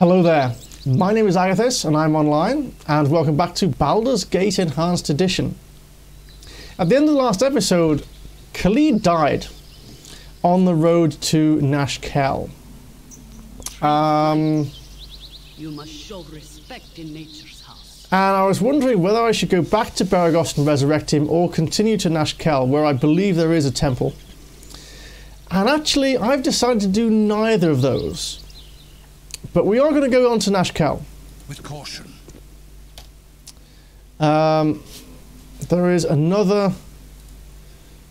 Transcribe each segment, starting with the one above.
Hello there, my name is Agatheis and I'm online, and welcome back to Baldur's Gate Enhanced Edition. At the end of the last episode, Khalid died on the road to Nashkel. You must show respect in nature's house. And I was wondering whether I should go back to Baragos and resurrect him or continue to Nashkel, where I believe there is a temple. And actually, I've decided to do neither of those. But we are going to go on to Nashkel. With caution. There is another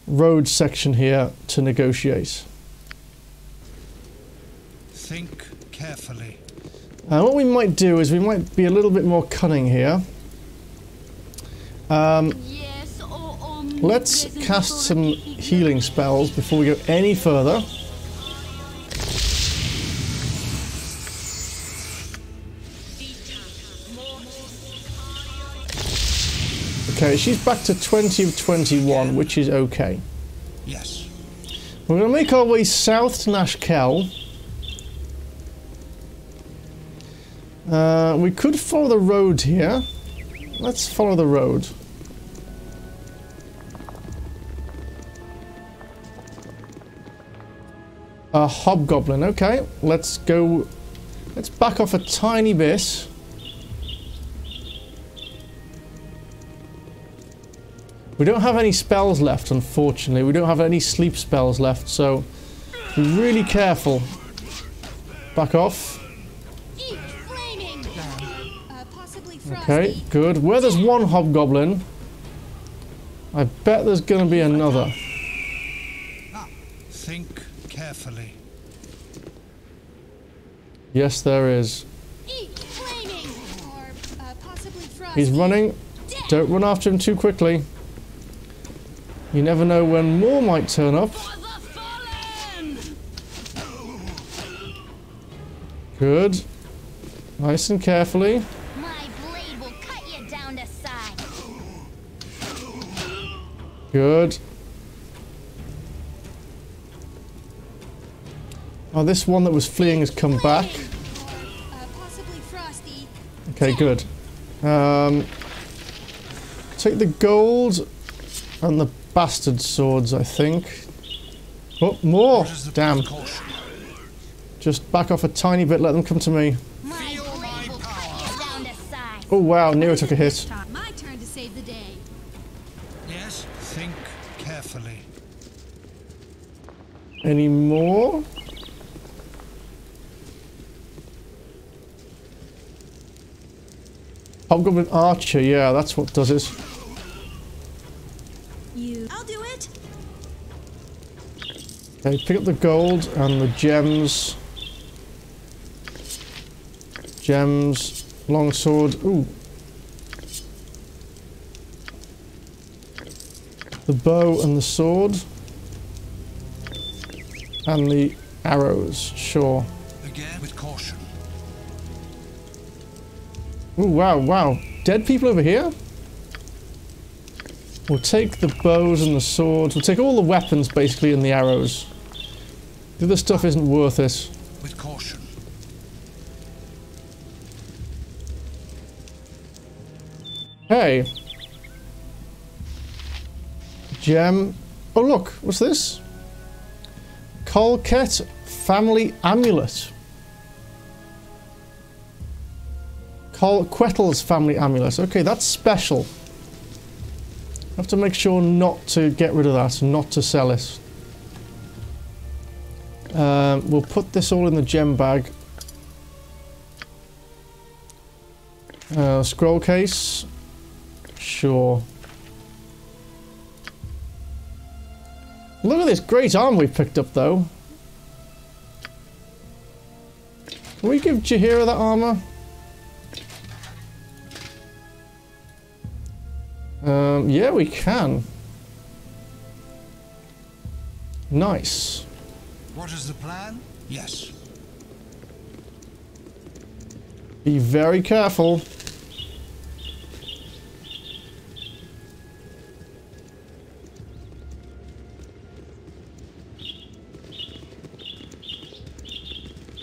road section here to negotiate. Think carefully. What we might do is we might be a little bit more cunning here. Let's cast some healing spells before we go any further. Okay, she's back to 20 of 21, which is okay. Yes. We're going to make our way south to Nashkel. We could follow the road here. Let's follow the road. A hobgoblin, okay. Let's go. Let's back off a tiny bit. We don't have any spells left, unfortunately. We don't have any sleep spells left, so be really careful. Back off. Okay, good. Where there's one hobgoblin, I bet there's going to be another. Think carefully. Yes, there is. He's running. Don't run after him too quickly. You never know when more might turn up. Good. Nice and carefully. My blade will cut you down to size. Good. Oh, this one that was fleeing has come back. Okay, good. Take the gold and the bastard swords, I think. Oh, more! Damn. Just back off a tiny bit, let them come to me. Oh wow, Nero took a hit. My turn to save the day. Yes. Think carefully. Any more? Hobgoblin Archer, yeah, that's what does it. I'll do it. Okay, pick up the gold and the gems. Gems, longsword. Ooh. The bow and the sword. And the arrows, sure. Again with caution. Ooh, wow, wow. Dead people over here? We'll take the bows and the swords. We'll take all the weapons, basically, and the arrows. The other stuff isn't worth it. With caution. Hey. Gem. Oh, look. What's this? Colket Family Amulet. Quettle's Family Amulet. Okay, that's special. I have to make sure not to get rid of that, not to sell it. We'll put this all in the gem bag. Scroll case. Sure. Look at this great armor we've picked up, though. Can we give Jaheira that armor? Yeah, we can. Nice. What is the plan? Yes. Be very careful.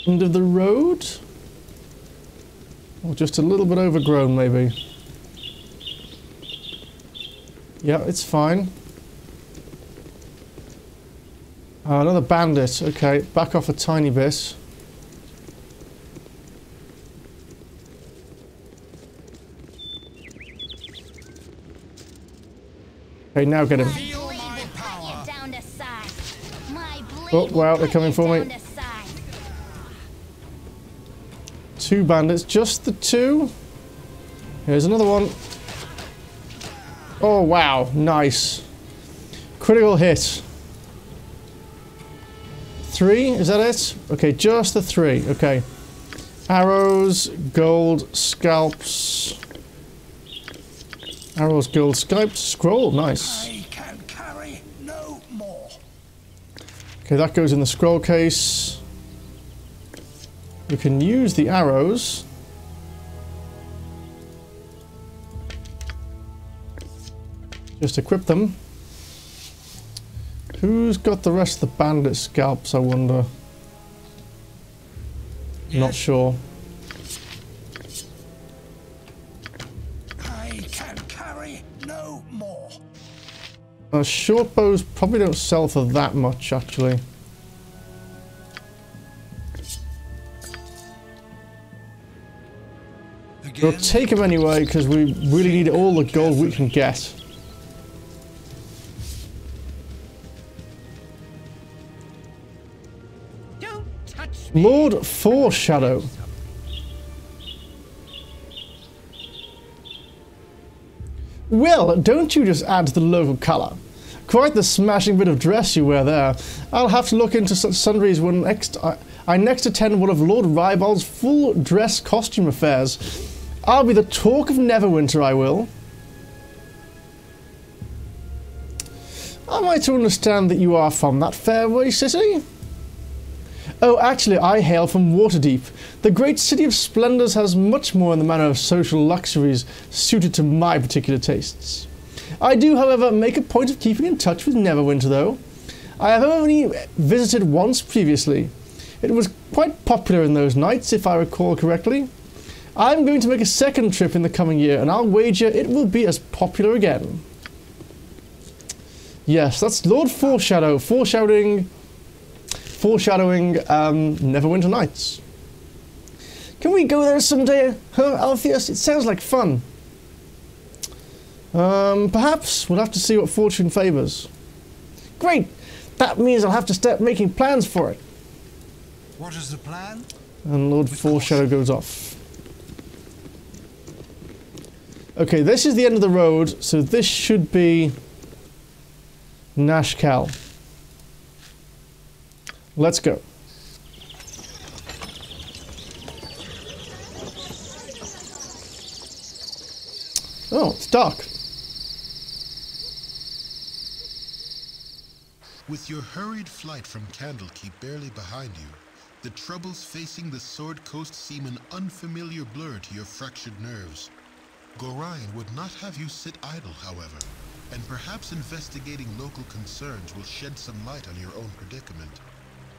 End of the road. Or just a little bit overgrown, maybe. Yeah, it's fine. Another bandit. Okay, back off a tiny bit. Okay, now get him. Oh, wow, they're coming for me. 2 bandits, just the 2. Here's another one. Oh, wow, nice. Critical hit. 3, is that it? Okay, just the 3, okay. Arrows, gold, scalps. Arrows, gold, scalps, scroll, nice. I can carry no more. Okay, that goes in the scroll case. We can use the arrows. Just equip them. Who's got the rest of the bandit scalps, I wonder? Yes. Not sure. I can carry no more. Short bows probably don't sell for that much, actually. We'll take them anyway, because we really need all the gold we can get. Don't touch me. Lord Foreshadow. Well, don't you just add to the local colour. Quite the smashing bit of dress you wear there. I'll have to look into such sundries when I next attend one of Lord Rybald's full dress costume affairs. I'll be the talk of Neverwinter, I will. Am I to understand that you are from that faraway city? Oh, actually, I hail from Waterdeep. The great city of splendours has much more in the manner of social luxuries suited to my particular tastes. I do, however, make a point of keeping in touch with Neverwinter, though. I have only visited once previously. It was quite popular in those nights, if I recall correctly. I'm going to make a second trip in the coming year, and I'll wager it will be as popular again. Yes, that's Lord Foreshadow, foreshadowing Neverwinter Nights. Can we go there someday, huh, Alpheus? It sounds like fun. Perhaps. We'll have to see what fortune favours. Great! That means I'll have to start making plans for it. What is the plan? And Lord Foreshadow goes off. Okay, this is the end of the road, so this should be Nashkel. Let's go. Oh, it's dark. With your hurried flight from Candlekeep barely behind you, the troubles facing the Sword Coast seem an unfamiliar blur to your fractured nerves. Gorion would not have you sit idle, however, and perhaps investigating local concerns will shed some light on your own predicament.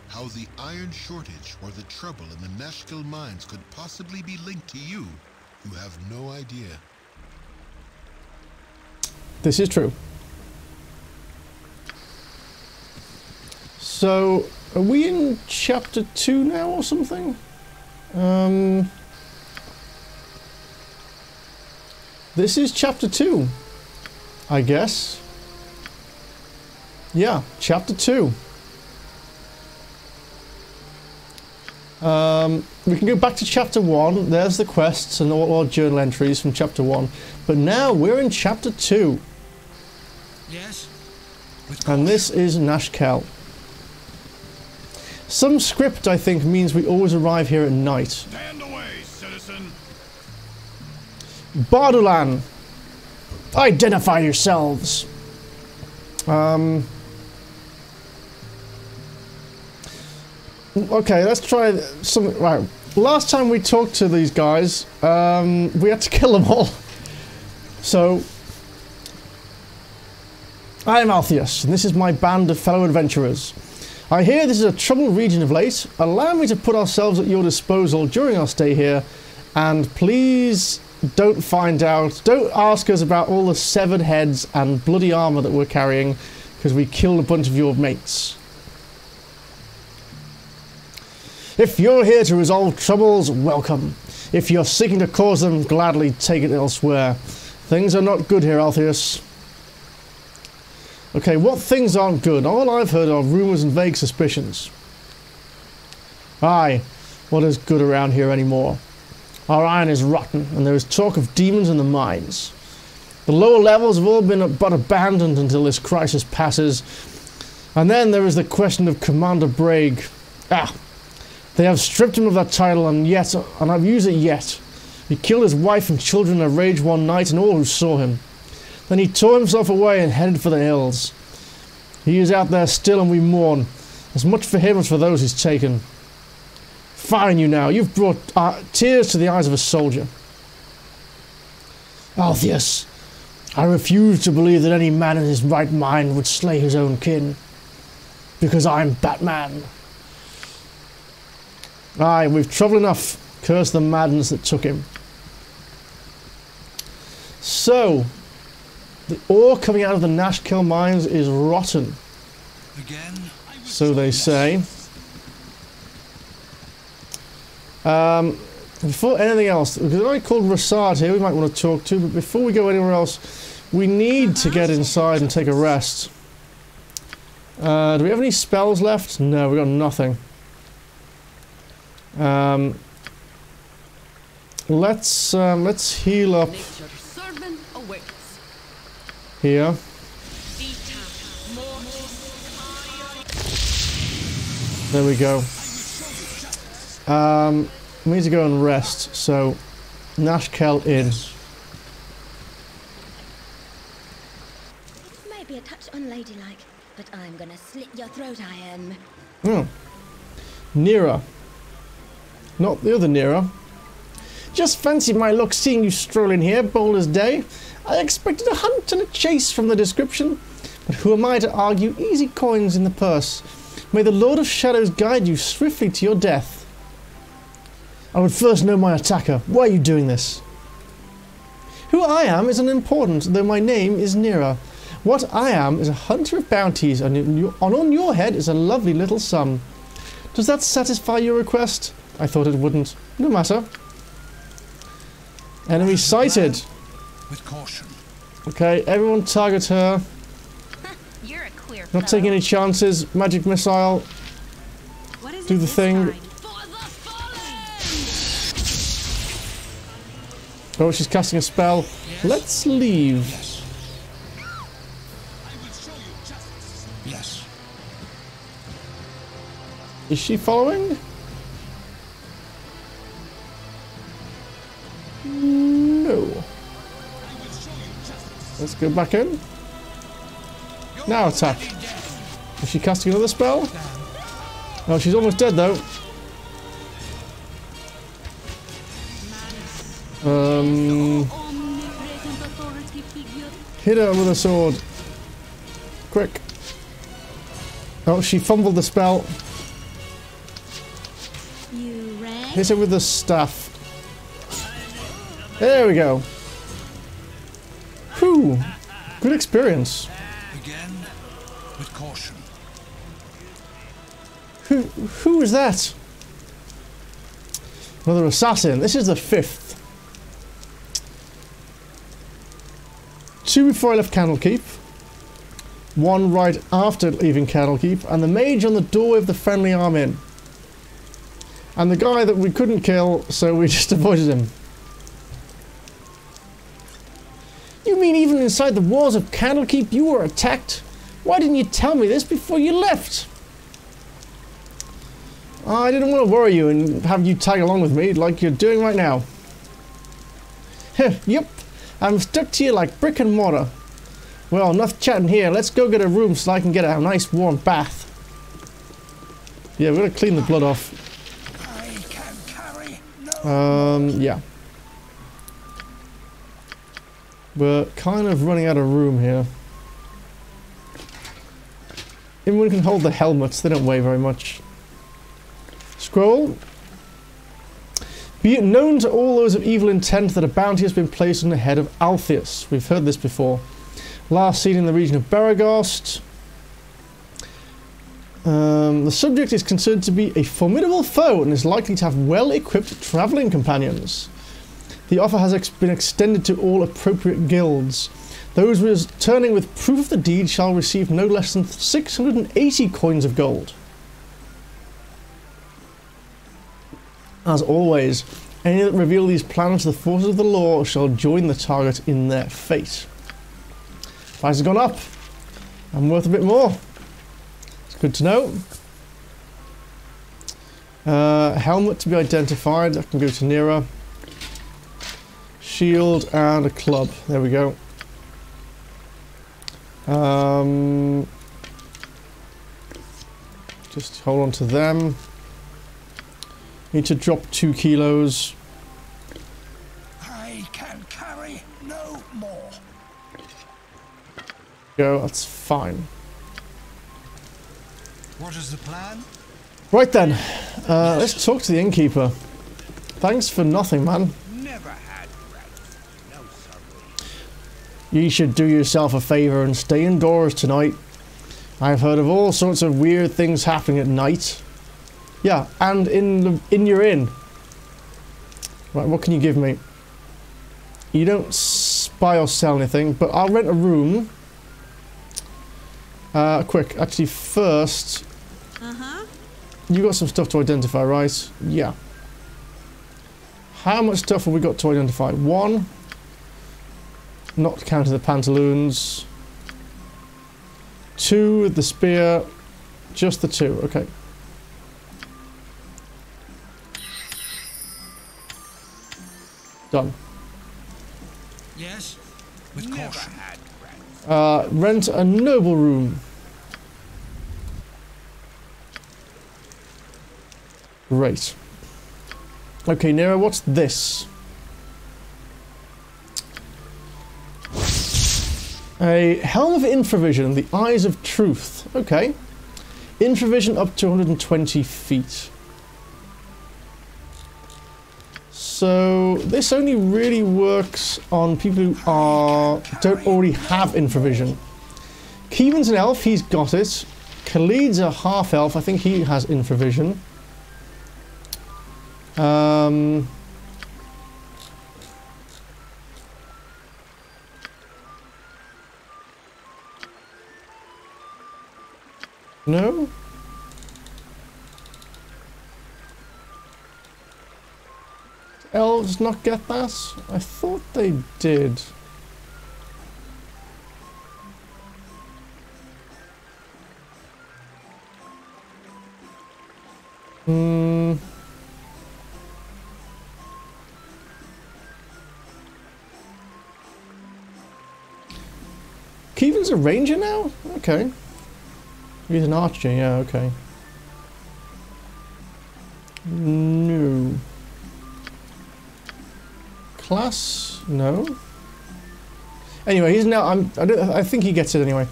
How the iron shortage or the trouble in the Nashkel mines could possibly be linked to you, you have no idea. This is true. So, are we in chapter 2 now or something? This is chapter 2, I guess. Yeah, chapter 2. We can go back to chapter 1. There's the quests and all our journal entries from chapter 1. But now we're in chapter 2. Yes. And this is Nashkel. Some script, I think, means we always arrive here at night. Stand away, citizen. Bardulan! Identify yourselves! Okay, let's try something. Right. Last time we talked to these guys, we had to kill them all. So, I am Alpheus, and this is my band of fellow adventurers. I hear this is a troubled region of late. Allow me to put ourselves at your disposal during our stay here, And please don't find out, don't ask us about all the severed heads and bloody armor that we're carrying, because we killed a bunch of your mates. If you're here to resolve troubles, welcome. If you're seeking to cause them, gladly take it elsewhere. Things are not good here, Agatheis. Okay, what things aren't good? All I've heard are rumours and vague suspicions. Aye, what is good around here anymore? Our iron is rotten, and there is talk of demons in the mines. The lower levels have all been but abandoned until this crisis passes. And then there is the question of Commander Bragg. They have stripped him of that title, and I've used it yet. He killed his wife and children in a rage one night, and all who saw him. Then he tore himself away and headed for the hills. He is out there still, and we mourn, as much for him as for those he's taken. Fine you now, you've brought tears to the eyes of a soldier. Agatheis, I refuse to believe that any man in his right mind would slay his own kin. Because I'm Batman. Aye, we've trouble enough. Curse the madness that took him. So, the ore coming out of the Nashkel mines is rotten. Again? So they say. Before anything else, because I called Rassad here, we might want to talk to, but before we go anywhere else, we need to get inside and take a rest. Do we have any spells left? No, we've got nothing. Let's heal up here. There we go. We need to go and rest, so Nashkel in. This might be a touch unladylike, but I'm gonna slit your throat, I am. Oh. Nira. Not the other Nira. Just fancied my luck seeing you stroll in here, bold as day. I expected a hunt and a chase from the description, but who am I to argue easy coins in the purse? May the Lord of Shadows guide you swiftly to your death. I would first know my attacker. Why are you doing this? Who I am is unimportant, though my name is Nira. What I am is a hunter of bounties, and on your head is a lovely little sum. Does that satisfy your request? I thought it wouldn't. No matter. Enemy sighted. With caution. Okay, everyone target her. You're a queer Not taking any chances. Magic missile. Do the thing. Oh, she's casting a spell. Yes. Let's leave. Yes. I will show you justice. Yes. Is she following? No. Let's go back in. Now attack. Is she casting another spell? Oh, she's almost dead though. Hit her with a sword. Quick. Oh, she fumbled the spell. Hit her with the staff. There we go. Whew. Good experience. Again, with caution. Who is that? Another assassin. This is the 5th. 2 before I left Candlekeep. 1 right after leaving Candlekeep. And the mage on the doorway of the friendly arm inn. And the guy that we couldn't kill, so we just avoided him. You mean even inside the walls of Candlekeep you were attacked? Why didn't you tell me this before you left? I didn't want to worry you and have you tag along with me like you're doing right now. Yep, I'm stuck to you like brick and mortar. Well, enough chatting here. Let's go get a room so I can get a nice warm bath. Yeah, we're gonna clean the blood off. I can carry no. Yeah. We're kind of running out of room here. Anyone can hold the helmets, they don't weigh very much. Scroll. Be it known to all those of evil intent that a bounty has been placed on the head of Agatheis. We've heard this before. Last seen in the region of Beregost. The subject is considered to be a formidable foe and is likely to have well-equipped travelling companions. The offer has been extended to all appropriate guilds. Those returning with proof of the deed shall receive no less than 680 coins of gold. As always, any that reveal these plans to the forces of the law shall join the target in their fate. Price has gone up. I'm worth a bit more. It's good to know. Helmet to be identified. I can go to Nira. Shield and a club. There we go. Just hold on to them. Need to drop 2 kilos. I can carry no more. Go, that's fine. What is the plan? Right then, let's talk to the innkeeper. Thanks for nothing, man. Never had bread. No, sorry. You should do yourself a favour and stay indoors tonight. I've heard of all sorts of weird things happening at night. Yeah, and in your inn. Right, what can you give me? You don't buy or sell anything, but I'll rent a room. Quick, actually first... You got some stuff to identify, right? Yeah. How much stuff have we got to identify? 1. Not counting the pantaloons. 2 with the spear. Just the 2, okay. Done. Yes, with caution. Rent a noble room. Great. Okay, Nero, what's this? A Helm of Infravision, the Eyes of Truth. Okay. Infravision up to 120 feet. So this only really works on people who don't already have infravision. Keevan's an elf, he's got it. Khalid's a half elf, I think he has infravision. No? Elves not get that? I thought they did. Keevan's a ranger now? Okay. He's an archer, yeah, okay. No. Class? No. Anyway, he's now. I think he gets it anyway.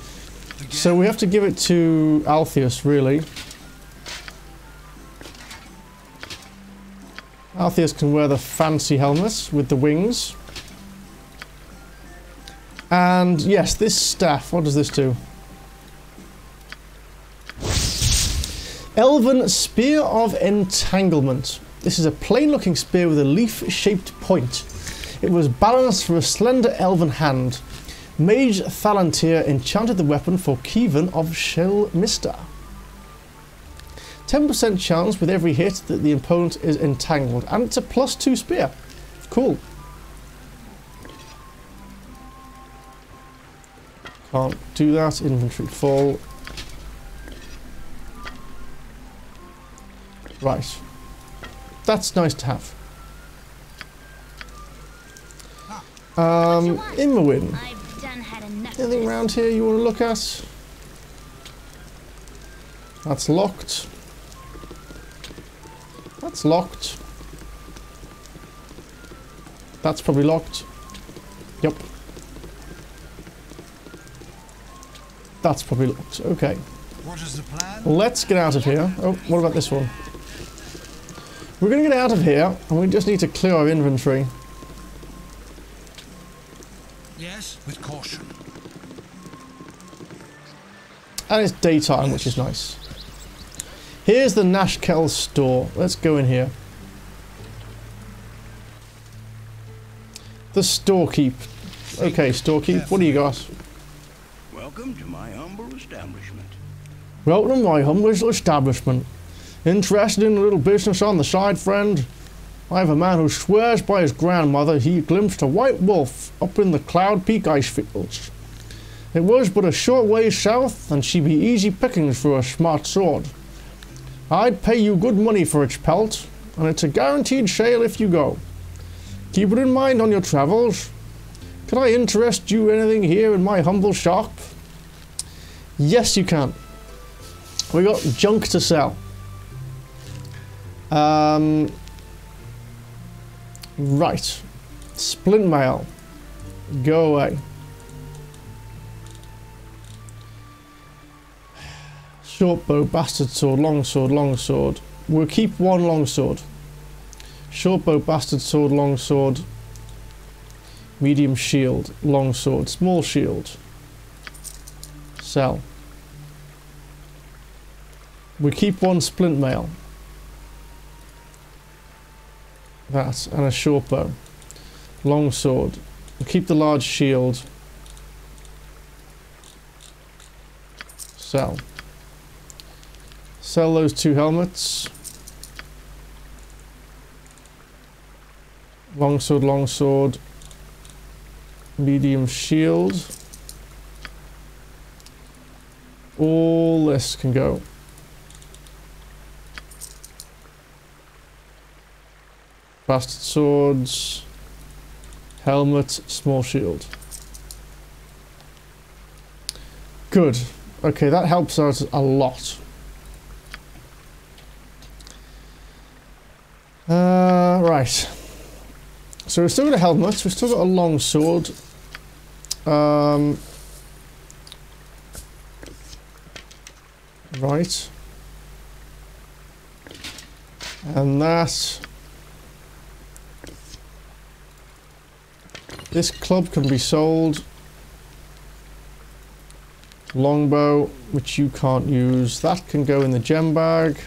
So we have to give it to Agatheis, really. Agatheis can wear the fancy helmet with the wings. And yes, this staff. What does this do? Elven Spear of Entanglement. This is a plain-looking spear with a leaf-shaped point. It was balanced for a slender elven hand. Mage Thalantir enchanted the weapon for Keevan of Shell Mister. 10% chance with every hit that the opponent is entangled, and it's a +2 spear. Cool. Can't do that. Inventory full. Right. That's nice to have. Immerwin. Anything around here you want to look at? That's locked. That's locked. That's probably locked. Yep. That's probably locked. Okay. What is the plan? Let's get out of here. Oh, what about this one? We're going to get out of here, and we just need to clear our inventory. Yes, with caution. And it's daytime, which is nice. Here's the Nashkel store. Let's go in here. The storekeep. Okay, storekeep, what do you got? Welcome to my humble establishment. Welcome to my humble establishment. Interested in a little business on the side, friend? I have a man who swears by his grandmother he glimpsed a white wolf up in the Cloud Peak ice fields. It was but a short way south, and she'd be easy pickings for a smart sword. I'd pay you good money for its pelt, and it's a guaranteed sale if you go. Keep it in mind on your travels. Can I interest you in anything here in my humble shop? Yes, you can. We got junk to sell. Right. Splint mail. Go away. Short bow, bastard sword, long sword, long sword. We'll keep one long sword. Short bow, bastard sword, long sword. Medium shield, long sword, small shield. Sell. We keep one splint mail. That, and a short bow. Long sword. We'll keep the large shield. Sell. Sell those 2 helmets. Long sword, long sword. Medium shield. All this can go. Bastard swords. Helmet, small shield. Good. Okay, that helps out a lot. Right. So we've still got a helmet, we've still got a long sword. Right. And that. This club can be sold. Longbow, which you can't use. That can go in the gem bag.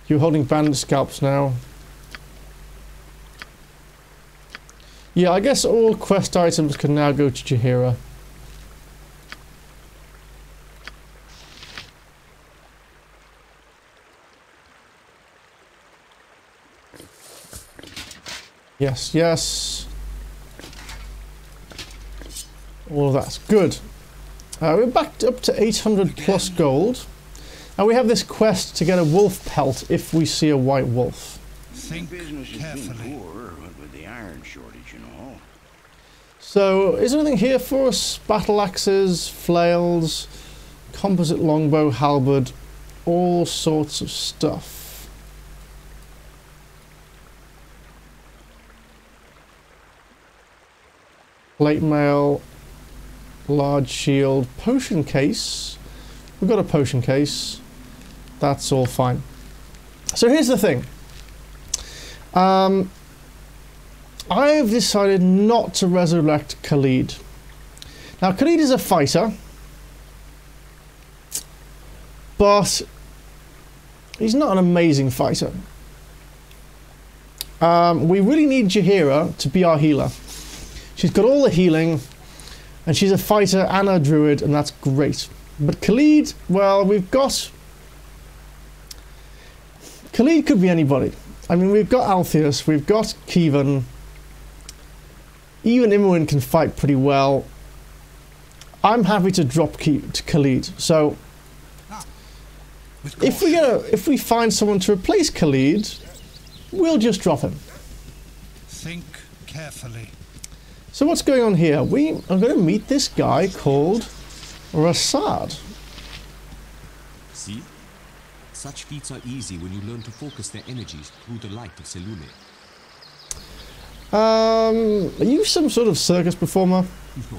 You're holding bandit scalps now. Yeah, I guess all quest items can now go to Jaheira. Yes, yes. All of that's good. We're back up to 800 plus gold. And we have this quest to get a wolf pelt if we see a white wolf. Think carefully. With the iron shortage and all. So, is there anything here for us? Battle axes, flails, composite longbow, halberd, all sorts of stuff. Plate mail, large shield, potion case. We've got a potion case. That's all fine. So here's the thing. I've decided not to resurrect Khalid. Now, Khalid is a fighter, but he's not an amazing fighter. We really need Jaheira to be our healer. She's got all the healing, and she's a fighter and a druid, and that's great. But Khalid, well, we've got... Khalid could be anybody. I mean, we've got Altheus, we've got Kievan. Even Imoen can fight pretty well. I'm happy to drop to Khalid. So, if we find someone to replace Khalid, we'll just drop him. Think carefully. So what's going on here? We are going to meet this guy called Rasad. See? Such feats are easy when you learn to focus their energies through the light of Selûne. Are you some sort of circus performer? No,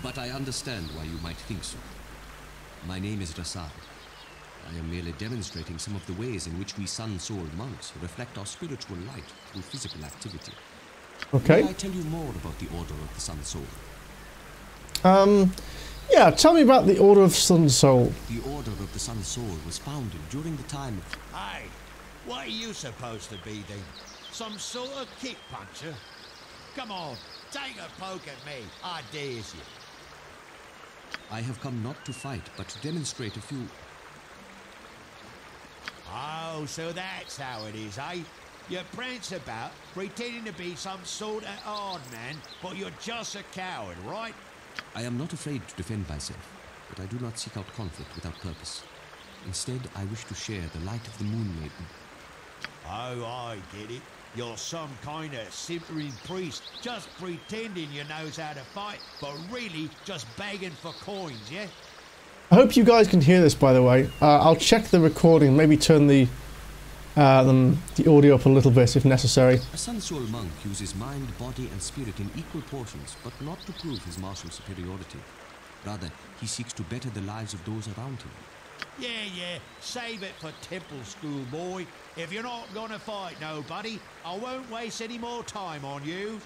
but I understand why you might think so. My name is Rasad. I am merely demonstrating some of the ways in which we Sun Soul monks reflect our spiritual light through physical activity. Okay. May I tell you more about the Order of the Sun Soul? Yeah, tell me about the Order of Sun Soul. The Order of the Sun Soul was founded during the time of... Hey, what are you supposed to be then? Some sort of kick puncher? Come on, take a poke at me, I dares you. I have come not to fight, but to demonstrate a few... Oh, so that's how it is, eh? You prance about, pretending to be some sort of hard man, but you're just a coward, right? I am not afraid to defend myself, but I do not seek out conflict without purpose. Instead, I wish to share the light of the Moon Maiden. Oh, I get it. You're some kind of simpering priest, just pretending you knows how to fight, but really just begging for coins, yeah? I hope you guys can hear this, by the way. I'll check the recording, maybe turn the audio up a little bit if necessary. A Sun Soul monk uses mind, body, and spirit in equal portions, but not to prove his martial superiority. Rather, he seeks to better the lives of those around him. Yeah, save it for temple school, boy. If you're not gonna fight nobody, I won't waste any more time on you.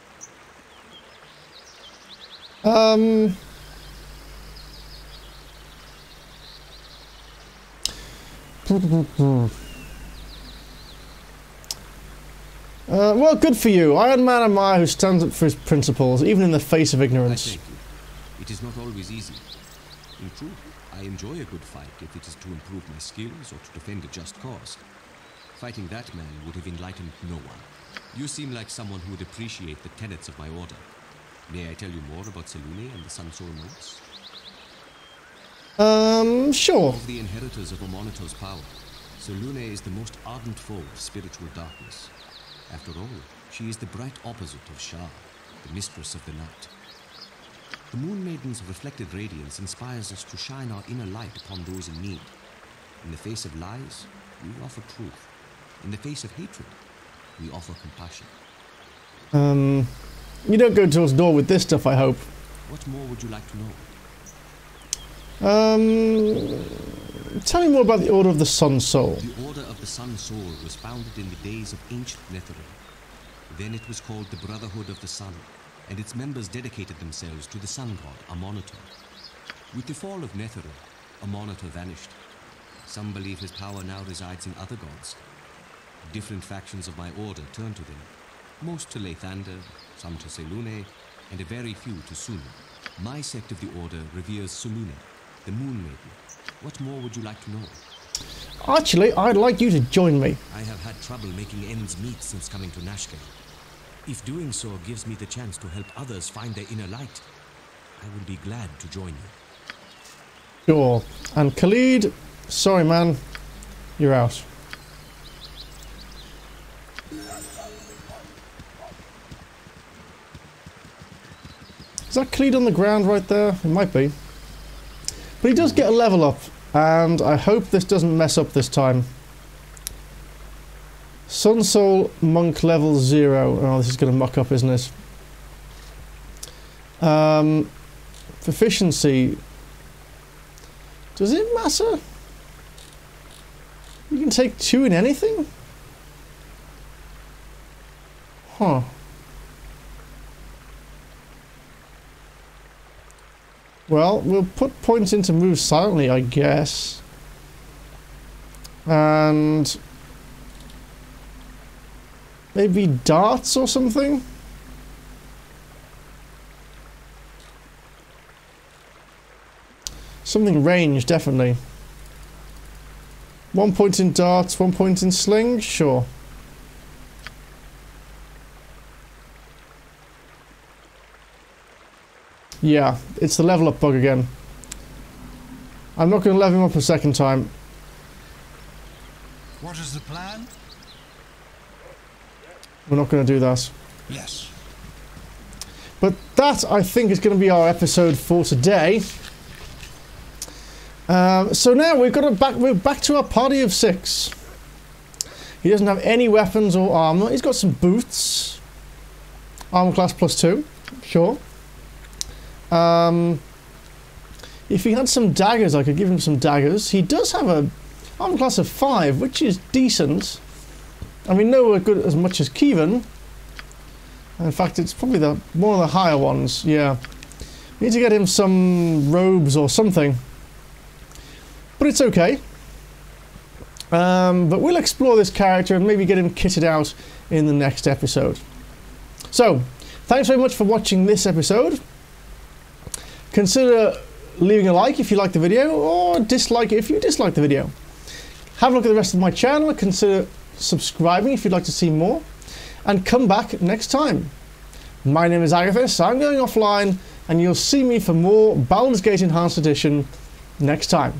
Well, good for you. Iron Man and Maya who stands up for his principles, even in the face of ignorance. I thank you. It is not always easy. In truth, I enjoy a good fight if it is to improve my skills or to defend a just cause. Fighting that man would have enlightened no one. You seem like someone who would appreciate the tenets of my order. May I tell you more about Selune and the Sun Soul monks? Sure. Of the inheritors of Amonito's power, Selune is the most ardent foe of spiritual darkness. After all, she is the bright opposite of Shah, the mistress of the night. The Moon Maiden's reflected radiance inspires us to shine our inner light upon those in need. In the face of lies, we offer truth. In the face of hatred, we offer compassion. You don't go towards the door with this stuff, I hope. What more would you like to know? Tell me more about the Order of the Sun Soul. The Order of the Sun Soul was founded in the days of ancient Netheril. Then it was called the Brotherhood of the Sun, and its members dedicated themselves to the sun god Amonito. With the fall of Netheril, Amonito vanished. Some believe his power now resides in other gods. Different factions of my order turn to them, most to Lathander, some to Selune, and a very few to Sunu. My sect of the order reveres Selune, the Moon Maiden. What more would you like to know? Actually, I'd like you to join me. I have had trouble making ends meet since coming to Nashkel. If doing so gives me the chance to help others find their inner light, I would be glad to join you. Sure. And Khalid, sorry man, you're out. Is that Khalid on the ground right there? It might be. But he does get a level up, and I hope this doesn't mess up this time. Sun Soul Monk level 0. Oh, this is going to muck up, isn't it? Proficiency. Does it matter? You can take 2 in anything? Huh. Well, we'll put points in to move silently, I guess. And maybe darts or something? Something range, definitely. 1 point in darts, 1 point in sling? Sure. Yeah, it's the level up bug again. I'm not going to level him up a second time. What is the plan? We're not going to do that. Yes. But that, I think, is going to be our episode for today. So now we're back to our party of 6. He doesn't have any weapons or armor. He's got some boots. Armor class +2. Sure. If he had some daggers, I could give him some daggers. He does have Armor class of 5, which is decent. I mean, nowhere good as much as Kievan. In fact, it's probably one of the higher ones, yeah. We need to get him some robes or something. But it's okay. But we'll explore this character and maybe get him kitted out in the next episode. So, thanks very much for watching this episode. Consider leaving a like if you like the video, or dislike it if you dislike the video. Have a look at the rest of my channel, consider subscribing if you'd like to see more, and come back next time. My name is Agatheis, I'm going offline, and you'll see me for more Baldur's Gate Enhanced Edition next time.